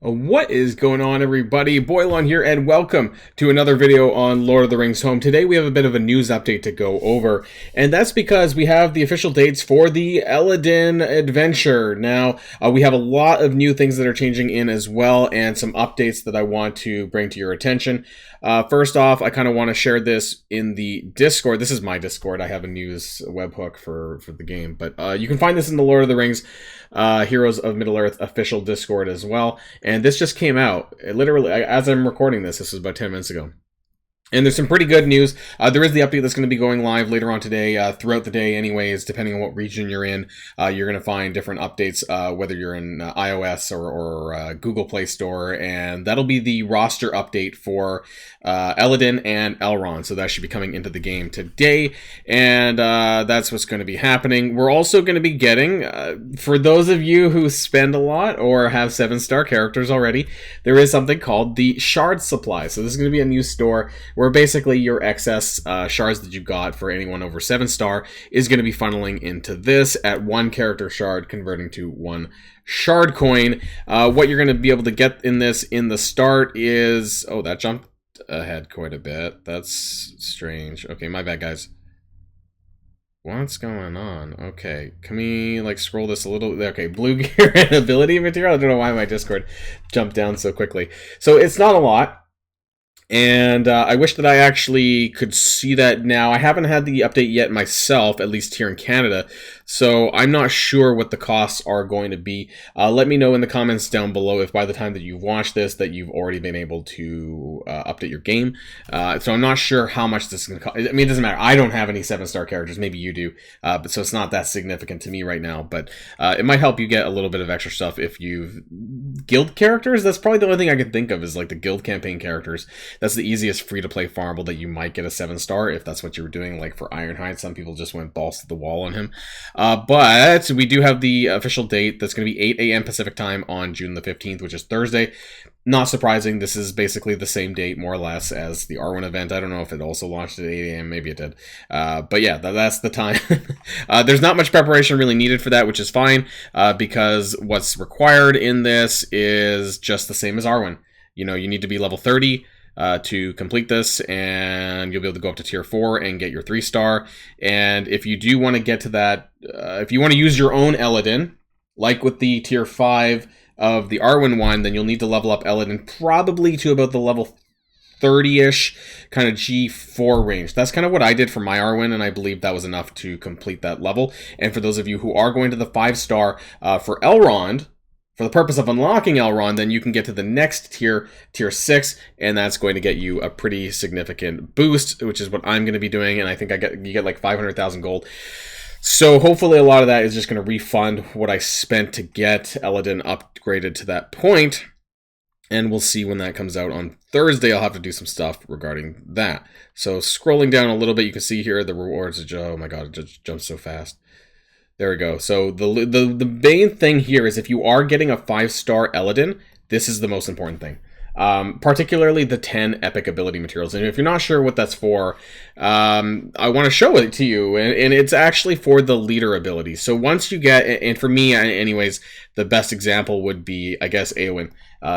What is going on, everybody? Boilon here, and welcome to another video on Lord of the Rings Home. Today we have a bit of a news update to go over, and that's because we have the official dates for the Eladin adventure. Now, we have a lot of new things that are changing in as well, and some updates that I want to bring to your attention. First off, I kind of want to share this in the Discord. This is my Discord. I have a news webhook for the game, but you can find this in the Lord of the Rings Heroes of Middle-earth official Discord as well. And this just came out, literally, as I'm recording this was about 10 minutes ago. And there's some pretty good news. There is the update that's going to be going live later on today, throughout the day anyways, depending on what region you're in. You're going to find different updates, whether you're in iOS or Google Play Store, and that'll be the roster update for Eladin and Elrond, so that should be coming into the game today, and that's what's going to be happening. We're also going to be getting, for those of you who spend a lot or have 7-star characters already, there is something called the Shard Supply. So this is going to be a new store where basically your excess shards that you got for anyone over 7-star is going to be funneling into this at 1 character shard, converting to 1 shard coin. What you're going to be able to get in this in the start is... Oh, that jumped ahead quite a bit. That's strange. Okay, my bad, guys. What's going on? Okay, can we like scroll this a little? Okay, blue gear and ability material. I don't know why my Discord jumped down so quickly. So it's not a lot. And I wish that I actually could see that now. I haven't had the update yet myself, at least here in Canada, so I'm not sure what the costs are going to be. Let me know in the comments down below if by the time that you've watched this that you've already been able to update your game. So I'm not sure how much this is going to cost. I mean, it doesn't matter. I don't have any 7-star characters. Maybe you do, but so it's not that significant to me right now. But it might help you get a little bit of extra stuff if you've guild characters. That's probably the only thing I can think of is like the guild campaign characters. That's the easiest free-to-play farmable that you might get a 7-star if that's what you were doing. Like for Ironhide, some people just went balls to the wall on him. But we do have the official date. That's going to be 8 a.m. Pacific time on June the 15th, which is Thursday. Not surprising. This is basically the same date, more or less, as the Arwen event. I don't know if it also launched at 8 a.m. Maybe it did. But yeah, that's the time. There's not much preparation really needed for that, which is fine, because what's required in this is just the same as Arwen. You know, you need to be level 30 to complete this, and you'll be able to go up to tier 4 and get your 3-star. And if you do want to get to that, if you want to use your own Eladin, like with the tier 5 of the Arwen one, then you'll need to level up Eladin probably to about the level 30-ish kind of G4 range. That's kind of what I did for my Arwen, and I believe that was enough to complete that level. And for those of you who are going to the 5-star for Elrond, for the purpose of unlocking Elrond, then you can get to the next tier, tier 6, and that's going to get you a pretty significant boost, which is what I'm going to be doing, and I think you get like 500,000 gold. So hopefully a lot of that is just going to refund what I spent to get Eladin upgraded to that point, and we'll see when that comes out on Thursday. I'll have to do some stuff regarding that. So scrolling down a little bit, you can see here the rewards. Oh my god, it just jumps so fast. There we go. So the main thing here is if you are getting a 5-star Eladin, this is the most important thing. Particularly the 10 epic ability materials. And if you're not sure what that's for, I want to show it to you. And it's actually for the leader ability. So once you get, and for me anyways, the best example would be, I guess, Eowyn,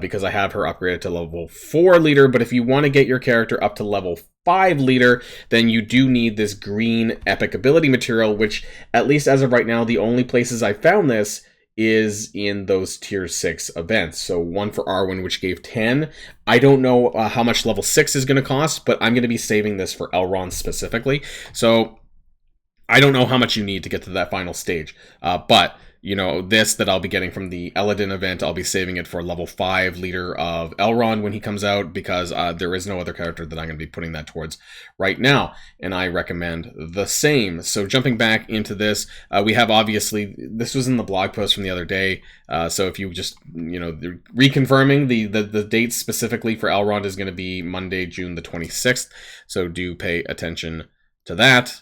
because I have her upgraded to level 4 leader. But if you want to get your character up to level 5 leader, then you do need this green epic ability material, which, at least as of right now, the only places I found this is in those tier 6 events. So one for Arwen, which gave 10. I don't know how much level 6 is going to cost, but I'm going to be saving this for Elrond specifically. So I don't know how much you need to get to that final stage, but you know, this that I'll be getting from the Eladin event, I'll be saving it for level 5 leader of Elrond when he comes out, because there is no other character that I'm going to be putting that towards right now, and I recommend the same. So jumping back into this, we have, obviously, this was in the blog post from the other day, so if you just, you know, reconfirming the date specifically for Elrond is going to be Monday, June the 26th, so do pay attention to that.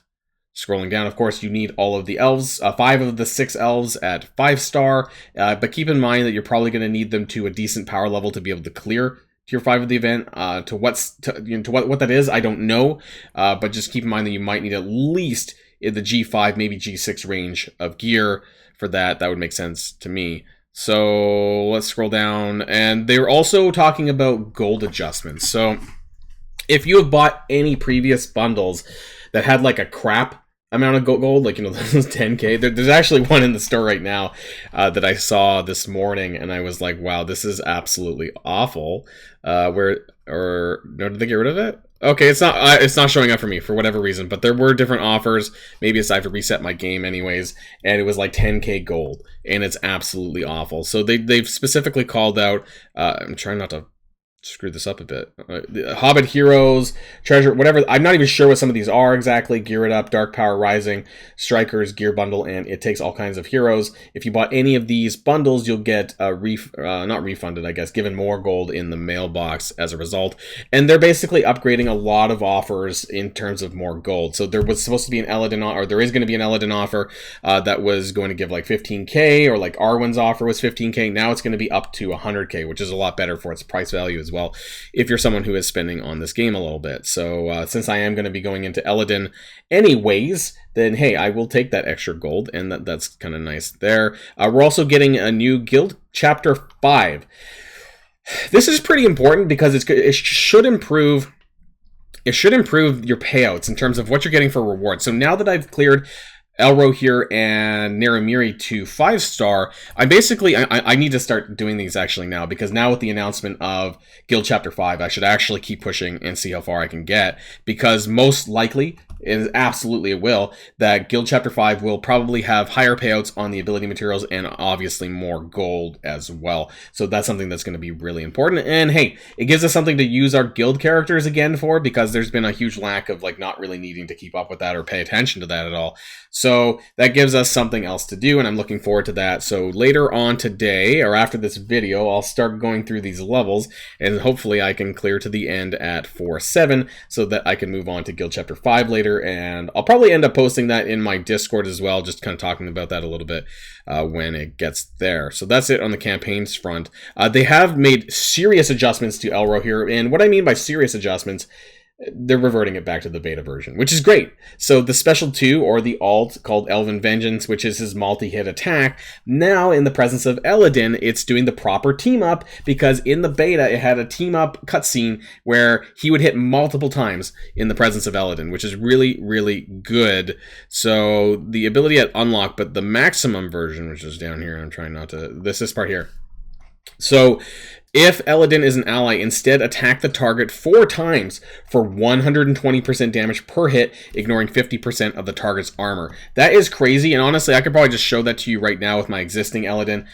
Scrolling down, of course, you need all of the elves, 5 of the 6 elves at 5-star, but keep in mind that you're probably going to need them to a decent power level to be able to clear tier 5 of the event. To what that is, I don't know, but just keep in mind that you might need at least in the G5, maybe G6 range of gear for that. That would make sense to me. So let's scroll down. And they were also talking about gold adjustments. So if you have bought any previous bundles that had like a crap amount of gold, like, you know, this is 10k. There's actually one in the store right now that I saw this morning, and I was like, wow, this is absolutely awful. No, did they get rid of it? Okay, it's not showing up for me for whatever reason, but there were different offers. Maybe it's I have to reset my game anyways, and it was like 10k gold, and it's absolutely awful. So they've specifically called out. I'm trying not to screw this up a bit. Hobbit Heroes, Treasure, whatever. I'm not even sure what some of these are exactly. Gear It Up, Dark Power Rising, Strikers, Gear Bundle, and It Takes All Kinds of Heroes. If you bought any of these bundles, you'll get not refunded, I guess, given more gold in the mailbox as a result. And they're basically upgrading a lot of offers in terms of more gold. So there was supposed to be an Eladin, or there is going to be an Eladin offer that was going to give like 15k, or like Arwen's offer was 15k. Now it's going to be up to 100k, which is a lot better for its price value as well, if you're someone who is spending on this game a little bit. So since I am going to be going into Eladin anyways, then hey, I will take that extra gold, and that's kind of nice there. We're also getting a new Guild Chapter 5. This is pretty important because it should improve your payouts in terms of what you're getting for rewards. So now that I've cleared ELROHIR and Naramiri to 5-star, I need to start doing these actually now, because now with the announcement of Guild Chapter 5, I should actually keep pushing and see how far I can get, because most likely, and absolutely it will, that Guild Chapter 5 will probably have higher payouts on the ability materials and obviously more gold as well. So that's something that's going to be really important. And hey, it gives us something to use our guild characters again for, because there's been a huge lack of like not really needing to keep up with that or pay attention to that at all. So that gives us something else to do, and I'm looking forward to that. So later on today, or after this video, I'll start going through these levels, and hopefully I can clear to the end at 4-7 so that I can move on to Guild Chapter 5 later. And I'll probably end up posting that in my Discord as well, just kind of talking about that a little bit when it gets there. So that's it on the campaigns front. They have made serious adjustments to ELROHIR, and what I mean by serious adjustments, they're reverting it back to the beta version, which is great. So the Special 2, or the alt, called Elven Vengeance, which is his multi-hit attack, now in the presence of Eladin, it's doing the proper team-up, because in the beta, it had a team-up cutscene where he would hit multiple times in the presence of Eladin, which is really, really good. So the ability at unlock, but the maximum version, which is down here, I'm trying not to, this part here. So if Eladin is an ally, instead attack the target 4 times for 120% damage per hit, ignoring 50% of the target's armor. That is crazy, and honestly, I could probably just show that to you right now with my existing Eladin,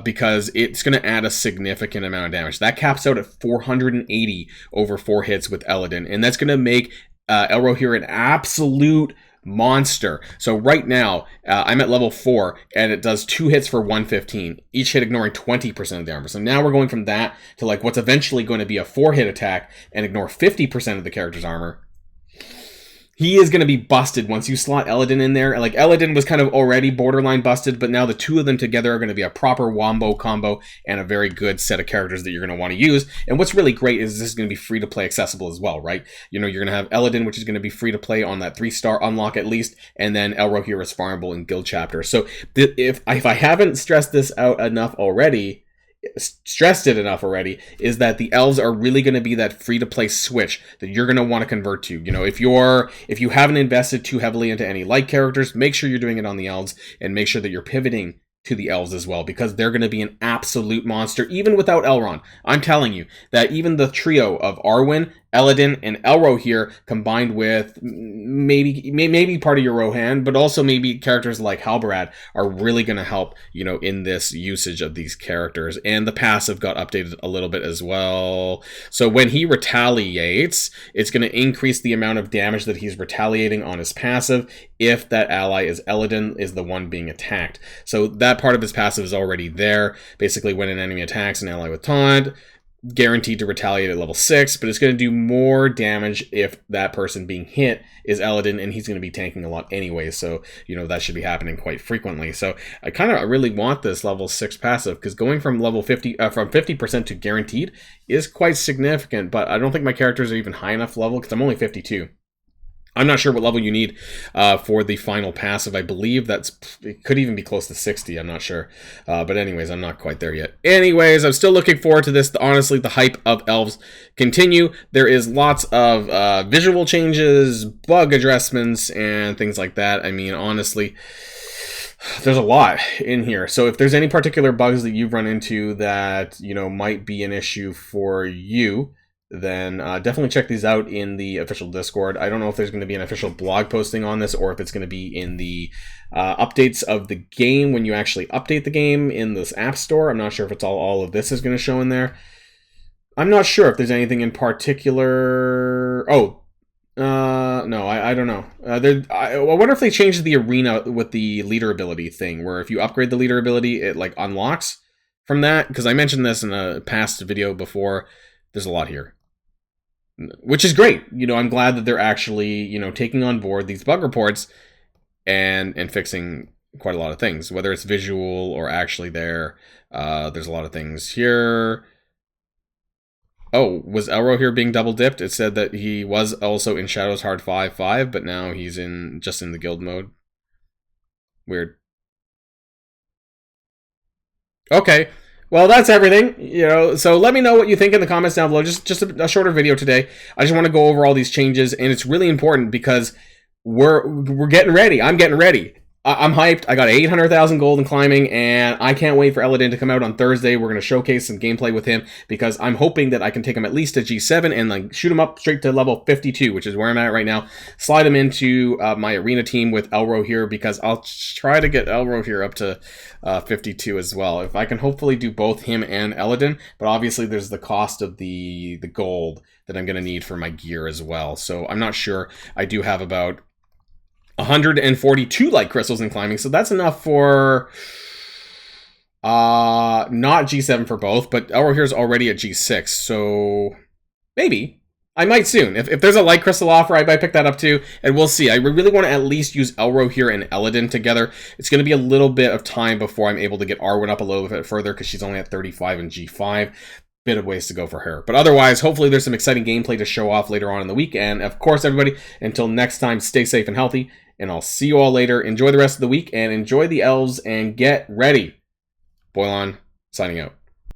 because it's going to add a significant amount of damage. That caps out at 480 over 4 hits with Eladin, and that's going to make ELROHIR an absolute monster. So right now, I'm at level 4, and it does 2 hits for 115, each hit ignoring 20% of the armor. So now we're going from that to like what's eventually going to be a 4-hit attack and ignore 50% of the character's armor. He is going to be busted once you slot Eladin in there. Like, Eladin was kind of already borderline busted, but now the two of them together are going to be a proper wombo combo and a very good set of characters that you're going to want to use. And what's really great is this is going to be free-to-play accessible as well, right? You know, you're going to have Eladin, which is going to be free-to-play on that 3-star unlock at least, and then ELROHIR is farmable in Guild Chapter. So if I haven't stressed this out enough already, is that the elves are really going to be that free-to-play switch that you're going to want to convert to. You know, if you haven't invested too heavily into any light characters, make sure you're doing it on the elves, and make sure that you're pivoting to the elves as well, because they're going to be an absolute monster even without Elrond. I'm telling you that even the trio of Arwen, Eladin, and ELROHIR, combined with maybe part of your Rohan, but also maybe characters like Halbarad, are really going to help, you know, in this usage of these characters. And the passive got updated a little bit as well. So when he retaliates, it's going to increase the amount of damage that he's retaliating on his passive if that ally is Eladin is the one being attacked. So that part of his passive is already there. Basically, when an enemy attacks an ally with taunt, guaranteed to retaliate at level 6, but it's going to do more damage if that person being hit is Eladin, and he's going to be tanking a lot anyway, so, you know, that should be happening quite frequently. So I kind of really want this level 6 passive, because going from level 50, from 50% to guaranteed is quite significant, but I don't think my characters are even high enough level, because I'm only 52. I'm not sure what level you need for the final passive. I believe it could even be close to 60. I'm not sure. But anyways, I'm not quite there yet. Anyways, I'm still looking forward to this. Honestly, the hype of Elves continue. There is lots of visual changes, bug adjustments, and things like that. I mean, honestly, there's a lot in here. So if there's any particular bugs that you've run into that, you know, might be an issue for you, then definitely check these out in the official Discord. I don't know if there's going to be an official blog posting on this or if it's going to be in the updates of the game when you actually update the game in this app store. I'm not sure if it's all of this is going to show in there. I'm not sure if there's anything in particular. Oh, no, I don't know. I wonder if they changed the arena with the leader ability thing, where if you upgrade the leader ability, it like unlocks from that. Because I mentioned this in a past video before. There's a lot here, which is great. You know, I'm glad that they're actually, you know, taking on board these bug reports and fixing quite a lot of things, whether it's visual or actually there. There's a lot of things here. Oh, was ELROHIR being double dipped? It said that he was also in Shadows Hard 5-5, but now he's just in the guild mode. Weird. Okay. Well, that's everything, you know, so let me know what you think in the comments down below. Just a shorter video today. I just want to go over all these changes, and it's really important because we're getting ready. I'm getting ready. I'm hyped. I got 800,000 gold in climbing, and I can't wait for Elodin to come out on Thursday. We're going to showcase some gameplay with him because I'm hoping that I can take him at least to G7 and like shoot him up straight to level 52, which is where I'm at right now. Slide him into my arena team with ELROHIR because I'll try to get ELROHIR up to 52 as well. If I can hopefully do both him and Elodin, but obviously there's the cost of the gold that I'm going to need for my gear as well. So I'm not sure. I do have about 142 light crystals in climbing, so that's enough for not G7 for both, but ELROHIR is already at G6, so maybe I might soon. If there's a light crystal offer, I might pick that up too, and we'll see. I really want to at least use ELROHIR and Elodin together. It's going to be a little bit of time before I'm able to get Arwen up a little bit further because she's only at 35 in G5. Bit of ways to go for her. But otherwise, hopefully there's some exciting gameplay to show off later on in the week. And of course, everybody, until next time, stay safe and healthy. And I'll see you all later. Enjoy the rest of the week and enjoy the elves and get ready. Boilon, signing out.